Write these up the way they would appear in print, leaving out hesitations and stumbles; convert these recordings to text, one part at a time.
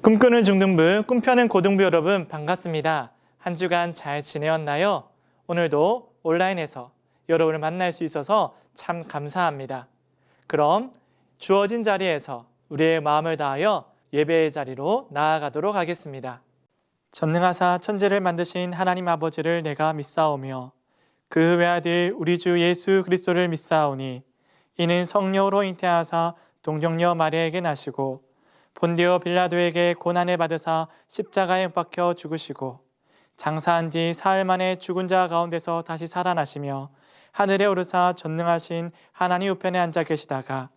꿈꾸는 중등부, 꿈펴는 고등부 여러분 반갑습니다. 한 주간 잘 지내었나요? 오늘도 온라인에서 여러분을 만날 수 있어서 참 감사합니다. 그럼 주어진 자리에서 우리의 마음을 다하여 예배의 자리로 나아가도록 하겠습니다. 전능하사 천지를 만드신 하나님 아버지를 내가 믿사오며 그 외아들 우리 주 예수 그리스도를 믿사오니 이는 성령으로 잉태하사 동정녀 마리아에게 나시고 본디오 빌라도에게 고난을 받으사 십자가에 못 박혀 죽으시고 장사한 뒤 사흘 만에 죽은 자 가운데서 다시 살아나시며 하늘에 오르사 전능하신 하나님 우편에 앉아 계시다가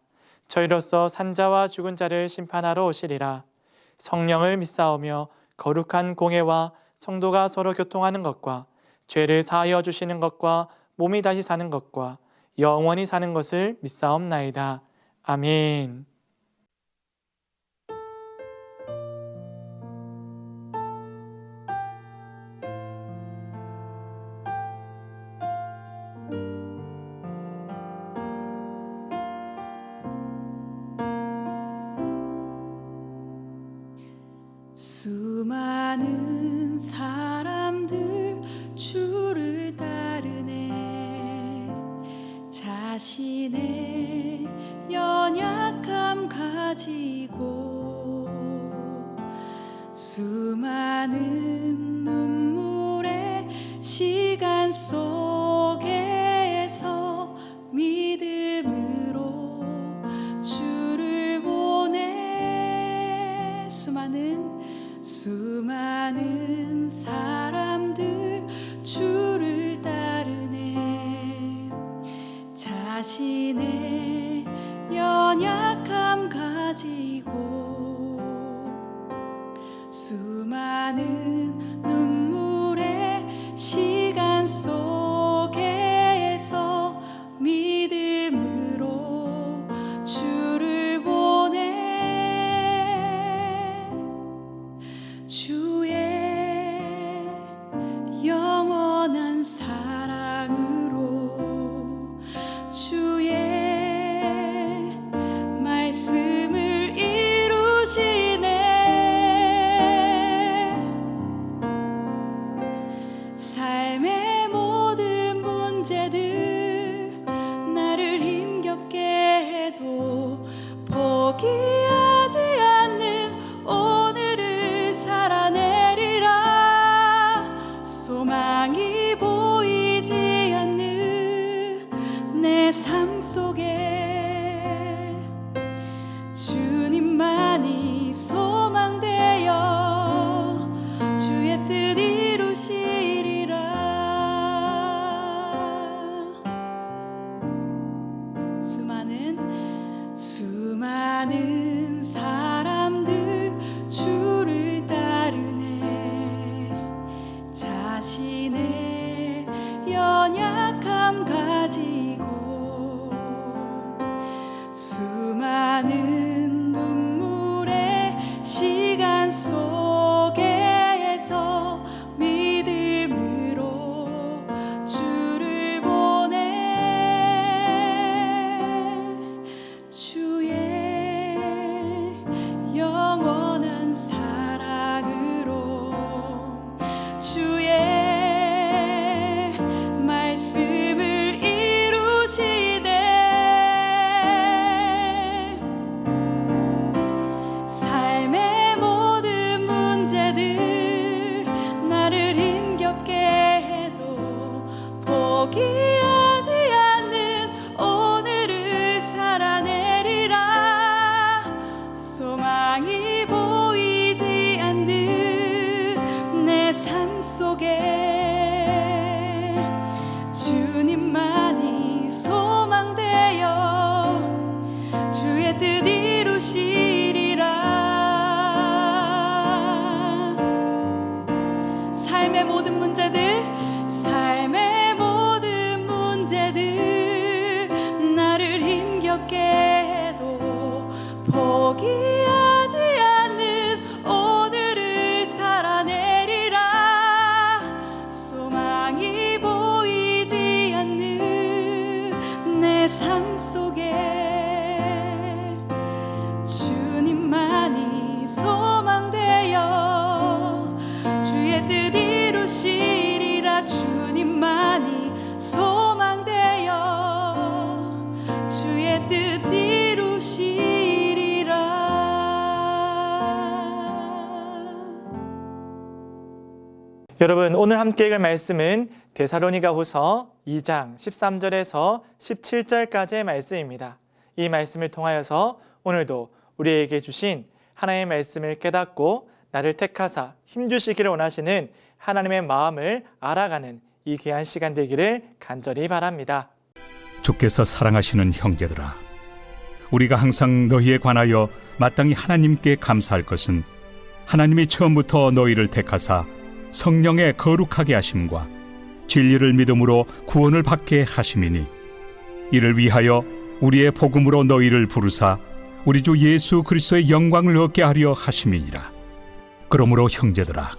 저희로서 산자와 죽은 자를 심판하러 오시리라. 성령을 믿사오며 거룩한 공예와 성도가 서로 교통하는 것과 죄를 사하여 주시는 것과 몸이 다시 사는 것과 영원히 사는 것을 믿사옵나이다. 아멘. 수많은 사람들 주를 따르네. 자신의 연약함 가지고 수많은 눈물의 시간 속에서 믿음으로 주를 보내. 수많은 사람들 주를 따르네. 자신의 연약함 가지고 수많은 눈물의 시간 속에서 믿음으로 주를 보내. 주의 영원한 사랑으로 주의 말씀을 이루시네. 삶의 모든 문제들 나를 힘겹게 해도 포기하지 않는 오늘을 살아내리라. 소망이 보이지 않는 내 삶 속에 주님만이 소망되어 주의 뜻 이루시리라. 수많은 사람들 주를 따르네. 자신의 연약함 가지고 수많은 눈물의 시간 속에서 믿음으로 주를 보내. 주의 영원한 사랑으로 주의 말씀을 이루시네. 삶의 모든 문제들 나를 힘겹게 해도 포기하지 않는 오늘을 살아내리라. 소망이 보이지 않는 내 삶 속에 주님만이 소망되어 주의 뜻 이루시리라. 삶의 모든 문제들 나를 힘겹게 해도 포기하지 않는 오늘을 살아내리라. 소망이 보이지 않는 내 삶 속에 주님만이 소망되 여러분, 오늘 함께 읽을 말씀은 데살로니가후서 2장 13절에서 17절까지의 말씀입니다. 이 말씀을 통하여서 오늘도 우리에게 주신 하나님의 말씀을 깨닫고 나를 택하사 힘주시기를 원하시는 하나님의 마음을 알아가는 이 귀한 시간 되기를 간절히 바랍니다. 주께서 사랑하시는 형제들아, 우리가 항상 너희에 관하여 마땅히 하나님께 감사할 것은 하나님이 처음부터 너희를 택하사 성령의 거룩하게 하심과 진리를 믿음으로 구원을 받게 하심이니, 이를 위하여 우리의 복음으로 너희를 부르사 우리 주 예수 그리스도의 영광을 얻게 하려 하심이니라. 그러므로 형제들아,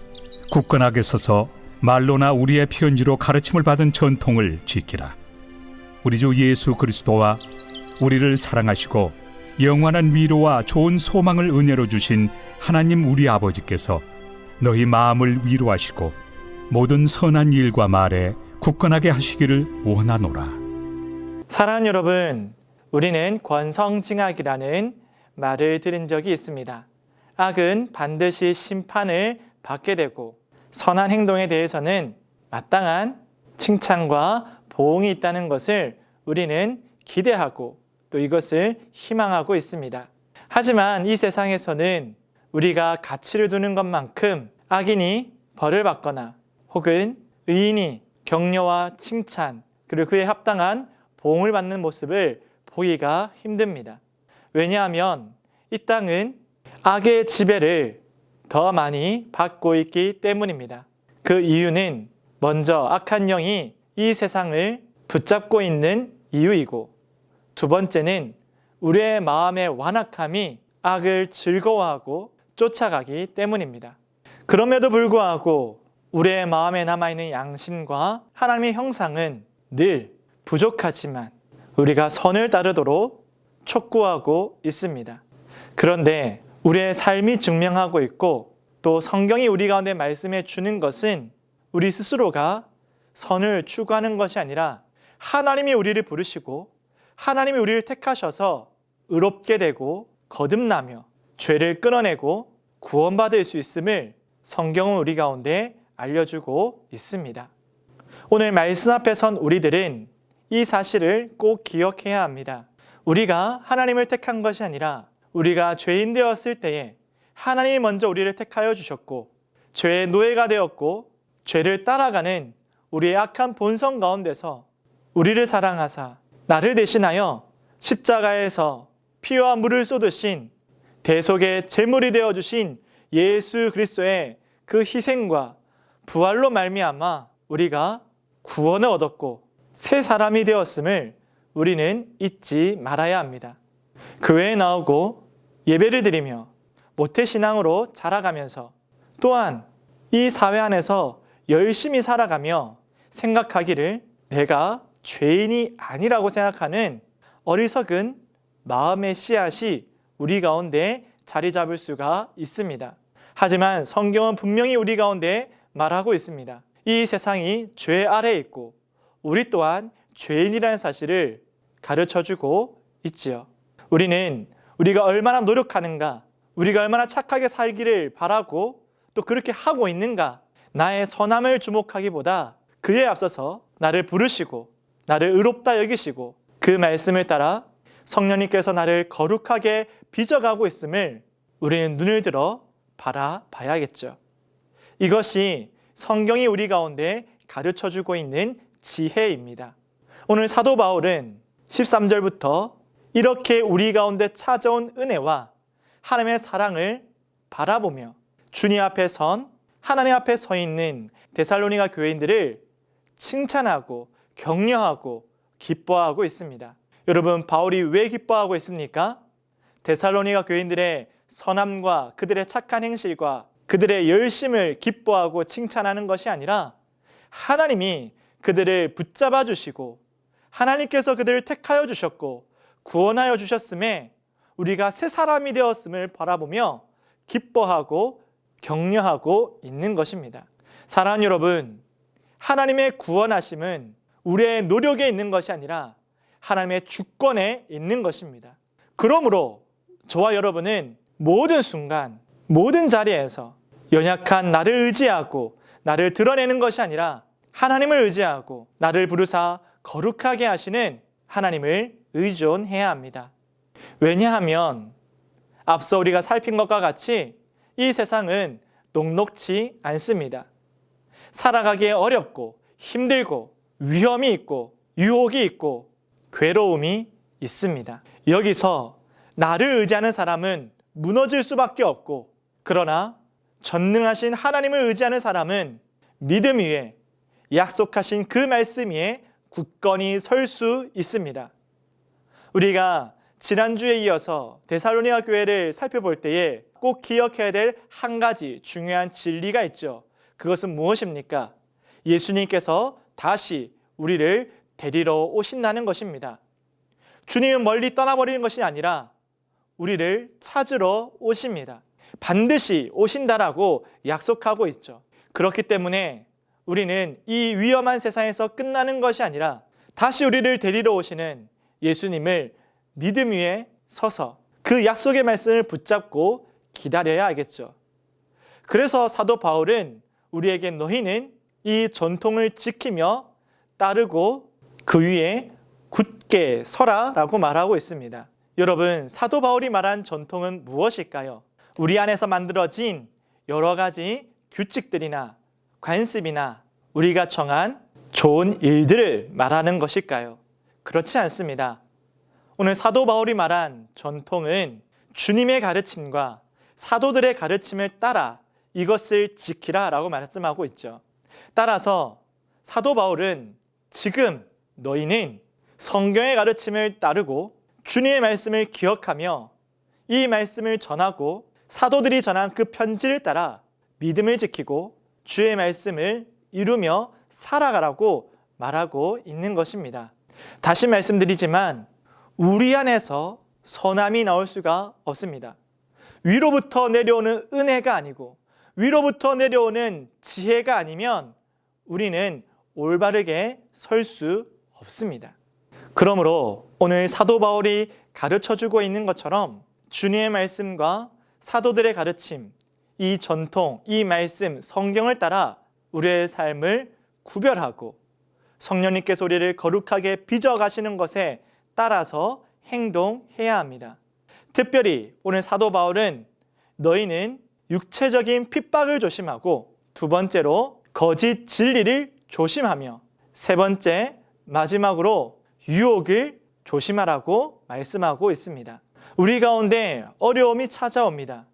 굳건하게 서서 말로나 우리의 편지로 가르침을 받은 전통을 지키라. 우리 주 예수 그리스도와 우리를 사랑하시고 영원한 위로와 좋은 소망을 은혜로 주신 하나님 우리 아버지께서 너희 마음을 위로하시고 모든 선한 일과 말에 굳건하게 하시기를 원하노라. 사랑하는 여러분, 우리는 권성징악이라는 말을 들은 적이 있습니다. 악은 반드시 심판을 받게 되고 선한 행동에 대해서는 마땅한 칭찬과 보응이 있다는 것을 우리는 기대하고 또 이것을 희망하고 있습니다. 하지만 이 세상에서는 우리가 가치를 두는 것만큼 악인이 벌을 받거나 혹은 의인이 격려와 칭찬 그리고 그에 합당한 보응을 받는 모습을 보기가 힘듭니다. 왜냐하면 이 땅은 악의 지배를 더 많이 받고 있기 때문입니다. 그 이유는 먼저 악한 영이 이 세상을 붙잡고 있는 이유이고, 두 번째는 우리의 마음의 완악함이 악을 즐거워하고 쫓아가기 때문입니다. 그럼에도 불구하고 우리의 마음에 남아있는 양심과 하나님의 형상은 늘 부족하지만 우리가 선을 따르도록 촉구하고 있습니다. 그런데 우리의 삶이 증명하고 있고 또 성경이 우리 가운데 말씀해 주는 것은 우리 스스로가 선을 추구하는 것이 아니라 하나님이 우리를 부르시고 하나님이 우리를 택하셔서 의롭게 되고 거듭나며 죄를 끊어내고 구원받을 수 있음을 성경은 우리 가운데 알려주고 있습니다. 오늘 말씀 앞에 선 우리들은 이 사실을 꼭 기억해야 합니다. 우리가 하나님을 택한 것이 아니라 우리가 죄인 되었을 때에 하나님이 먼저 우리를 택하여 주셨고 죄의 노예가 되었고 죄를 따라가는 우리의 악한 본성 가운데서 우리를 사랑하사 나를 대신하여 십자가에서 피와 물을 쏟으신 대속의 제물이 되어주신 예수 그리스도의 그 희생과 부활로 말미암아 우리가 구원을 얻었고 새 사람이 되었음을 우리는 잊지 말아야 합니다. 교회에 나오고 예배를 드리며 모태신앙으로 자라가면서 또한 이 사회 안에서 열심히 살아가며 생각하기를 내가 죄인이 아니라고 생각하는 어리석은 마음의 씨앗이 우리 가운데 자리 잡을 수가 있습니다. 하지만 성경은 분명히 우리 가운데 말하고 있습니다. 이 세상이 죄 아래에 있고 우리 또한 죄인이라는 사실을 가르쳐주고 있지요. 우리는 우리가 얼마나 노력하는가, 우리가 얼마나 착하게 살기를 바라고 또 그렇게 하고 있는가, 나의 선함을 주목하기보다 그에 앞서서 나를 부르시고 나를 의롭다 여기시고 그 말씀을 따라 성령님께서 나를 거룩하게 빚어가고 있음을 우리는 눈을 들어 바라봐야겠죠. 이것이 성경이 우리 가운데 가르쳐주고 있는 지혜입니다. 오늘 사도 바울은 13절부터 이렇게 우리 가운데 찾아온 은혜와 하나님의 사랑을 바라보며 주님 앞에 선 하나님 앞에 서 있는 데살로니가 교인들을 칭찬하고 격려하고 기뻐하고 있습니다. 여러분, 바울이 왜 기뻐하고 있습니까? 데살로니가 교인들의 선함과 그들의 착한 행실과 그들의 열심을 기뻐하고 칭찬하는 것이 아니라 하나님이 그들을 붙잡아 주시고 하나님께서 그들을 택하여 주셨고 구원하여 주셨음에 우리가 새 사람이 되었음을 바라보며 기뻐하고 격려하고 있는 것입니다. 사랑하는 여러분, 하나님의 구원하심은 우리의 노력에 있는 것이 아니라 하나님의 주권에 있는 것입니다. 그러므로 저와 여러분은 모든 순간, 모든 자리에서 연약한 나를 의지하고 나를 드러내는 것이 아니라 하나님을 의지하고 나를 부르사 거룩하게 하시는 하나님을 의존해야 합니다. 왜냐하면 앞서 우리가 살핀 것과 같이 이 세상은 녹록지 않습니다. 살아가기에 어렵고 힘들고 위험이 있고 유혹이 있고 괴로움이 있습니다. 여기서 나를 의지하는 사람은 무너질 수밖에 없고, 그러나 전능하신 하나님을 의지하는 사람은 믿음 위에 약속하신 그 말씀 위에 굳건히 설 수 있습니다. 우리가 지난주에 이어서 데살로니가 교회를 살펴볼 때에 꼭 기억해야 될 한 가지 중요한 진리가 있죠. 그것은 무엇입니까? 예수님께서 다시 우리를 데리러 오신다는 것입니다. 주님은 멀리 떠나버리는 것이 아니라 우리를 찾으러 오십니다. 반드시 오신다라고 약속하고 있죠. 그렇기 때문에 우리는 이 위험한 세상에서 끝나는 것이 아니라 다시 우리를 데리러 오시는 예수님을 믿음 위에 서서 그 약속의 말씀을 붙잡고 기다려야 하겠죠. 그래서 사도 바울은 우리에게 너희는 이 전통을 지키며 따르고 그 위에 굳게 서라 라고 말하고 있습니다. 여러분, 사도 바울이 말한 전통은 무엇일까요? 우리 안에서 만들어진 여러 가지 규칙들이나 관습이나 우리가 정한 좋은 일들을 말하는 것일까요? 그렇지 않습니다. 오늘 사도 바울이 말한 전통은 주님의 가르침과 사도들의 가르침을 따라 이것을 지키라 라고 말씀하고 있죠. 따라서 사도 바울은 지금 너희는 성경의 가르침을 따르고 주님의 말씀을 기억하며 이 말씀을 전하고 사도들이 전한 그 편지를 따라 믿음을 지키고 주의 말씀을 이루며 살아가라고 말하고 있는 것입니다. 다시 말씀드리지만 우리 안에서 선함이 나올 수가 없습니다. 위로부터 내려오는 은혜가 아니고 위로부터 내려오는 지혜가 아니면 우리는 올바르게 설 수 없습니다. 그러므로 오늘 사도 바울이 가르쳐주고 있는 것처럼 주님의 말씀과 사도들의 가르침, 이 전통, 이 말씀, 성경을 따라 우리의 삶을 구별하고 성령님께서 우리를 거룩하게 빚어가시는 것에 따라서 행동해야 합니다. 특별히 오늘 사도 바울은 너희는 육체적인 핍박을 조심하고, 두 번째로 거짓 진리를 조심하며, 세 번째 마지막으로 유혹을 조심하라고 말씀하고 있습니다. 우리 가운데 어려움이 찾아옵니다.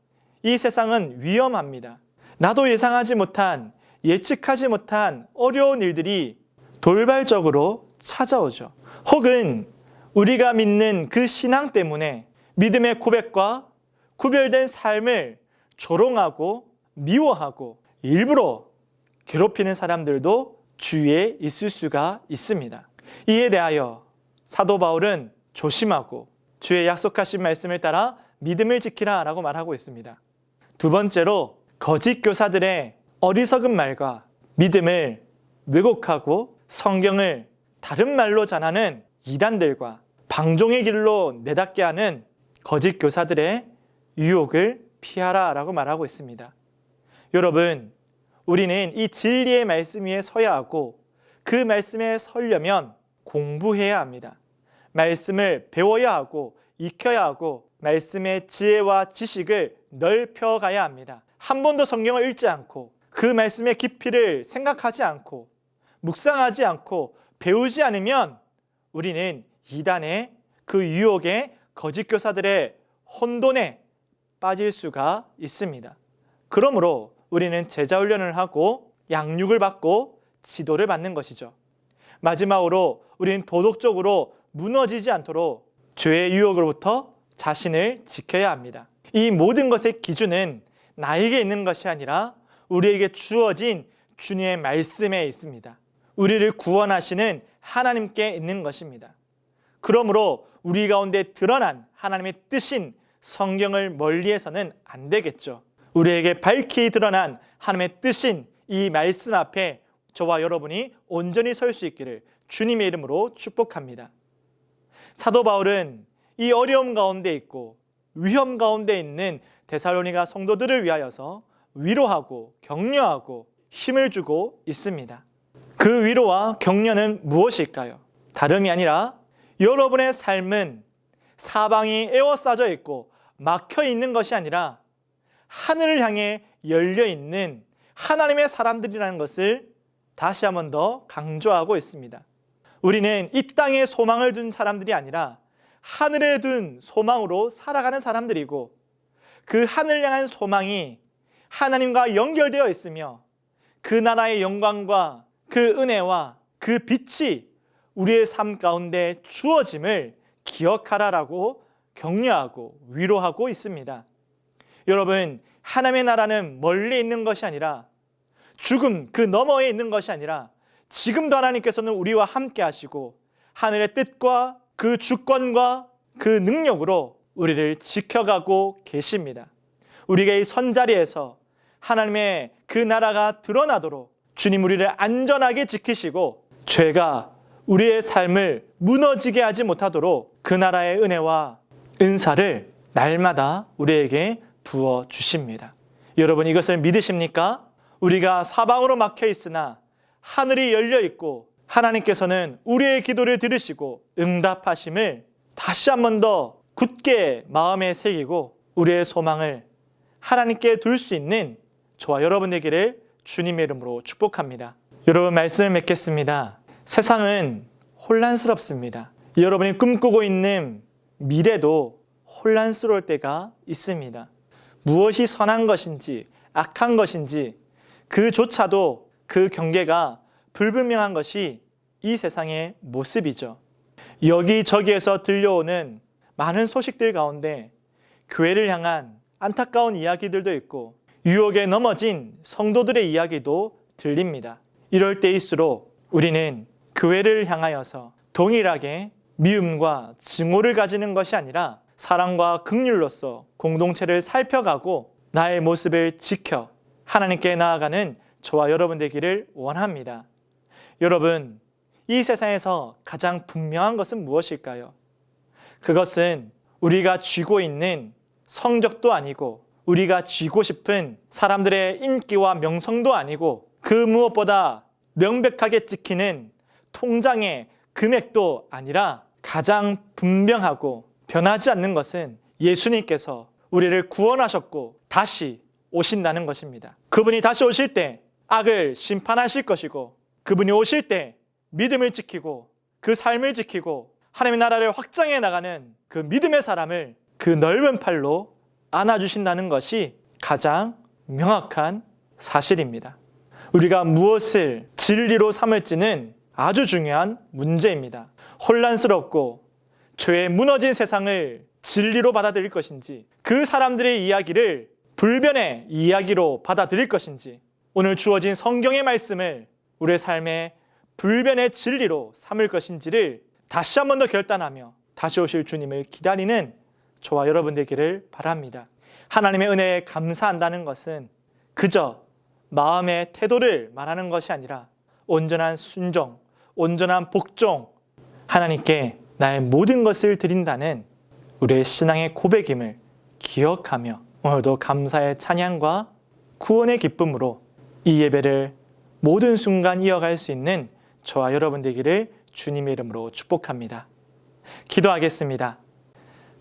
이 세상은 위험합니다. 나도 예상하지 못한, 예측하지 못한 어려운 일들이 돌발적으로 찾아오죠. 혹은 우리가 믿는 그 신앙 때문에 믿음의 고백과 구별된 삶을 조롱하고 미워하고 일부러 괴롭히는 사람들도 주위에 있을 수가 있습니다. 이에 대하여 사도 바울은 조심하고 주의 약속하신 말씀을 따라 믿음을 지키라 라고 말하고 있습니다. 두 번째로 거짓 교사들의 어리석은 말과 믿음을 왜곡하고 성경을 다른 말로 전하는 이단들과 방종의 길로 내닫게 하는 거짓 교사들의 유혹을 피하라 라고 말하고 있습니다. 여러분, 우리는 이 진리의 말씀 위에 서야 하고 그 말씀에 서려면 공부해야 합니다. 말씀을 배워야 하고 익혀야 하고 말씀의 지혜와 지식을 넓혀가야 합니다. 한 번도 성경을 읽지 않고 그 말씀의 깊이를 생각하지 않고 묵상하지 않고 배우지 않으면 우리는 이단의 그 유혹의 거짓 교사들의 혼돈에 빠질 수가 있습니다. 그러므로 우리는 제자 훈련을 하고 양육을 받고 지도를 받는 것이죠. 마지막으로 우리는 도덕적으로 무너지지 않도록 죄의 유혹으로부터 자신을 지켜야 합니다. 이 모든 것의 기준은 나에게 있는 것이 아니라 우리에게 주어진 주님의 말씀에 있습니다. 우리를 구원하시는 하나님께 있는 것입니다. 그러므로 우리 가운데 드러난 하나님의 뜻인 성경을 멀리해서는 안 되겠죠. 우리에게 밝히 드러난 하나님의 뜻인 이 말씀 앞에 저와 여러분이 온전히 설 수 있기를 주님의 이름으로 축복합니다. 사도 바울은 이 어려움 가운데 있고 위험 가운데 있는 데살로니가 성도들을 위하여서 위로하고 격려하고 힘을 주고 있습니다. 그 위로와 격려는 무엇일까요? 다름이 아니라 여러분의 삶은 사방이 에워싸져 있고 막혀 있는 것이 아니라 하늘을 향해 열려 있는 하나님의 사람들이라는 것을 다시 한 번 더 강조하고 있습니다. 우리는 이 땅에 소망을 둔 사람들이 아니라 하늘에 둔 소망으로 살아가는 사람들이고, 그 하늘 향한 소망이 하나님과 연결되어 있으며 그 나라의 영광과 그 은혜와 그 빛이 우리의 삶 가운데 주어짐을 기억하라라고 격려하고 위로하고 있습니다. 여러분, 하나님의 나라는 멀리 있는 것이 아니라, 죽음 그 너머에 있는 것이 아니라 지금도 하나님께서는 우리와 함께 하시고 하늘의 뜻과 그 주권과 그 능력으로 우리를 지켜가고 계십니다. 우리가 이 선자리에서 하나님의 그 나라가 드러나도록 주님 우리를 안전하게 지키시고 죄가 우리의 삶을 무너지게 하지 못하도록 그 나라의 은혜와 은사를 날마다 우리에게 부어 주십니다. 여러분, 이것을 믿으십니까? 우리가 사방으로 막혀 있으나 하늘이 열려 있고 하나님께서는 우리의 기도를 들으시고 응답하심을 다시 한 번 더 굳게 마음에 새기고 우리의 소망을 하나님께 둘 수 있는 저와 여러분 되기를 주님의 이름으로 축복합니다. 여러분, 말씀을 맺겠습니다. 세상은 혼란스럽습니다. 여러분이 꿈꾸고 있는 미래도 혼란스러울 때가 있습니다. 무엇이 선한 것인지 악한 것인지 그조차도 그 경계가 불분명한 것이 이 세상의 모습이죠. 여기저기에서 들려오는 많은 소식들 가운데 교회를 향한 안타까운 이야기들도 있고 유혹에 넘어진 성도들의 이야기도 들립니다. 이럴 때일수록 우리는 교회를 향하여서 동일하게 미움과 증오를 가지는 것이 아니라 사랑과 긍휼로서 공동체를 살펴가고 나의 모습을 지켜 하나님께 나아가는 저와 여러분 되기를 원합니다. 여러분, 이 세상에서 가장 분명한 것은 무엇일까요? 그것은 우리가 쥐고 있는 성적도 아니고 우리가 쥐고 싶은 사람들의 인기와 명성도 아니고 그 무엇보다 명백하게 찍히는 통장의 금액도 아니라 가장 분명하고 변하지 않는 것은 예수님께서 우리를 구원하셨고 다시 오신다는 것입니다. 그분이 다시 오실 때 악을 심판하실 것이고 그분이 오실 때 믿음을 지키고 그 삶을 지키고 하나님의 나라를 확장해 나가는 그 믿음의 사람을 그 넓은 팔로 안아주신다는 것이 가장 명확한 사실입니다. 우리가 무엇을 진리로 삼을지는 아주 중요한 문제입니다. 혼란스럽고 죄에 무너진 세상을 진리로 받아들일 것인지 그 사람들의 이야기를 불변의 이야기로 받아들일 것인지 오늘 주어진 성경의 말씀을 우리의 삶의 불변의 진리로 삼을 것인지를 다시 한 번 더 결단하며 다시 오실 주님을 기다리는 저와 여러분 되기를 바랍니다. 하나님의 은혜에 감사한다는 것은 그저 마음의 태도를 말하는 것이 아니라 온전한 순종, 온전한 복종, 하나님께 나의 모든 것을 드린다는 우리의 신앙의 고백임을 기억하며 오늘도 감사의 찬양과 구원의 기쁨으로 이 예배를 모든 순간 이어갈 수 있는 저와 여러분 되기를 주님의 이름으로 축복합니다. 기도하겠습니다.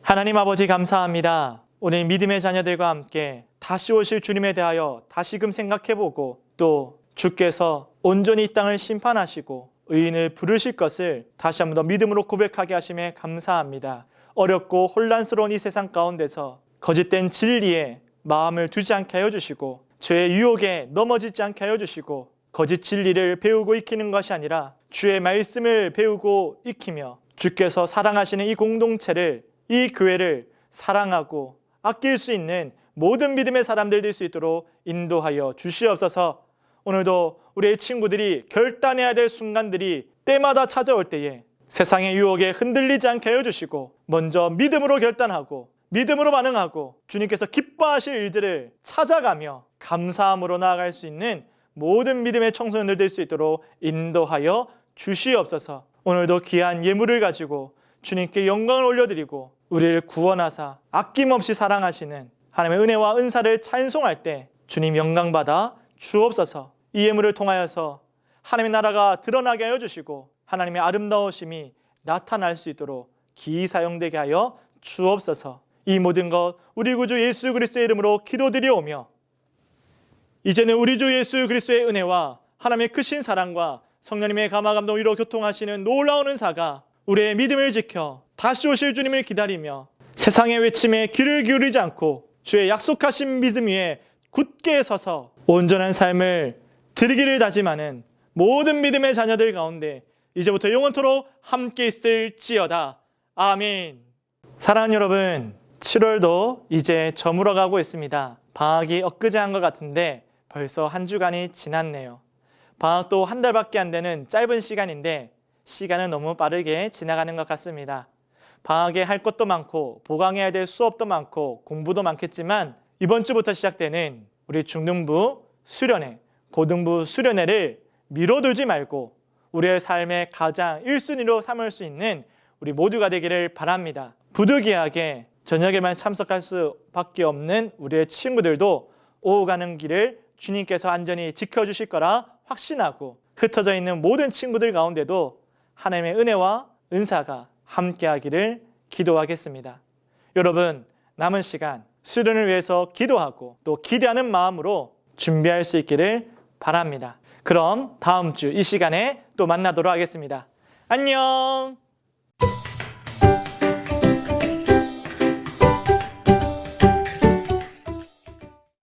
하나님 아버지, 감사합니다. 오늘 믿음의 자녀들과 함께 다시 오실 주님에 대하여 다시금 생각해보고 또 주께서 온전히 이 땅을 심판하시고 의인을 부르실 것을 다시 한번 더 믿음으로 고백하게 하심에 감사합니다. 어렵고 혼란스러운 이 세상 가운데서 거짓된 진리에 마음을 두지 않게 하여 주시고 죄의 유혹에 넘어지지 않게 하여 주시고 거짓 진리를 배우고 익히는 것이 아니라 주의 말씀을 배우고 익히며 주께서 사랑하시는 이 공동체를, 이 교회를 사랑하고 아낄 수 있는 모든 믿음의 사람들 될 수 있도록 인도하여 주시옵소서. 오늘도 우리의 친구들이 결단해야 될 순간들이 때마다 찾아올 때에 세상의 유혹에 흔들리지 않게 하여 주시고 먼저 믿음으로 결단하고 믿음으로 반응하고 주님께서 기뻐하실 일들을 찾아가며 감사함으로 나아갈 수 있는 모든 믿음의 청소년들 될 수 있도록 인도하여 주시옵소서. 오늘도 귀한 예물을 가지고 주님께 영광을 올려드리고 우리를 구원하사 아낌없이 사랑하시는 하나님의 은혜와 은사를 찬송할 때 주님 영광받아 주옵소서. 이 예물을 통하여서 하나님의 나라가 드러나게 하여 주시고 하나님의 아름다우심이 나타날 수 있도록 기이 사용되게 하여 주옵소서. 이 모든 것 우리 구주 예수 그리스도의 이름으로 기도드리오며 이제는 우리 주 예수 그리스도의 은혜와 하나님의 크신 사랑과 성령님의 감화 감동 위로 교통하시는 놀라운 은사가 우리의 믿음을 지켜 다시 오실 주님을 기다리며 세상의 외침에 귀를 기울이지 않고 주의 약속하신 믿음 위에 굳게 서서 온전한 삶을 드리기를 다짐하는 모든 믿음의 자녀들 가운데 이제부터 영원토록 함께 있을지어다. 아멘. 사랑하는 여러분, 7월도 이제 저물어 가고 있습니다. 방학이 엊그제한 것 같은데 벌써 한 주간이 지났네요. 방학도 한 달밖에 안 되는 짧은 시간인데 시간은 너무 빠르게 지나가는 것 같습니다. 방학에 할 것도 많고 보강해야 될 수업도 많고 공부도 많겠지만 이번 주부터 시작되는 우리 중등부 수련회, 고등부 수련회를 미뤄두지 말고 우리의 삶의 가장 1순위로 삼을 수 있는 우리 모두가 되기를 바랍니다. 부득이하게 저녁에만 참석할 수밖에 없는 우리의 친구들도 오후 가는 길을 주님께서 안전히 지켜주실 거라 확신하고 흩어져 있는 모든 친구들 가운데도 하나님의 은혜와 은사가 함께하기를 기도하겠습니다. 여러분, 남은 시간 수련을 위해서 기도하고 또 기대하는 마음으로 준비할 수 있기를 바랍니다. 그럼 다음 주 이 시간에 또 만나도록 하겠습니다. 안녕.